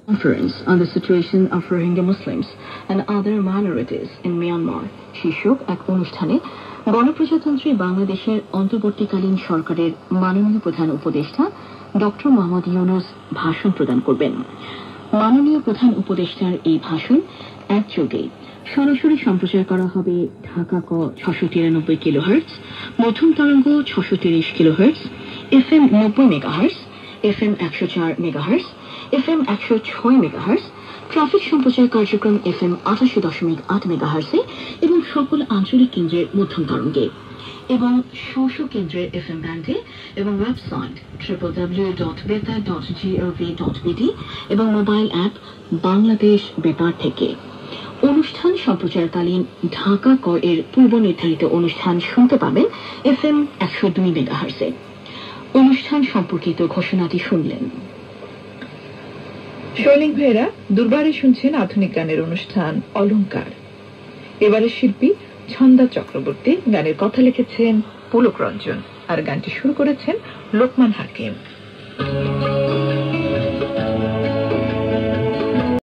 Conference on the situation of Rohingya Muslims and other minorities in Myanmar শীর্ষক এক অনুষ্ঠানে গণপ্রজাতন্ত্রী বাংলাদেশের অন্তর্বর্তীকালীন সরকারের মাননীয় প্রধান উপদেষ্টা ডক্টর মোহাম্মদ ইউনূস ভাষণ প্রদান করবেন। মাননীয় প্রধান উপদেষ্টার এই ভাষণ একযোগে সরাসরি সম্প্রচার করা হবে ঢাকা ক 693 কিলোহার্টজ, মধ্যম তরঙ্গ 630 kilohertz, FM 90 megahertz, FM 104 megahertz, FM 106 megahertz, traffic সম্প্রচার কার্যক্রম FM 88.8 মেগাহার্টজে এবং সকল আঞ্চলিক কেন্দ্রের মধ্যম তরঙ্গে এবং স্ব কেন্দ্রের FM ব্যান্ডে এবং ওয়েবসাইট www.betar.gov.bd এবং মোবাইল অ্যাপ বাংলাদেশ বেতার থেকে। অনুষ্ঠান সম্প্রচারকালীন ঢাকা ক এর পূর্ব নির্ধারিত অনুষ্ঠান শুনতে পাবেন FM 102 মেগাহার্টজে। অনুষ্ঠান সম্পর্কিত ঘোষণাটি শুনলেন। শৈলিং ভাইরা দুর্বারে শুনছেন আধুনিক গানের অনুষ্ঠান অলংকার। এবারে শিল্পী ছন্দা চক্রবর্তী, গানের কথা লিখেছেন পুলক রঞ্জন আর গানটি শুরু করেছেন লোকমান হাকিম।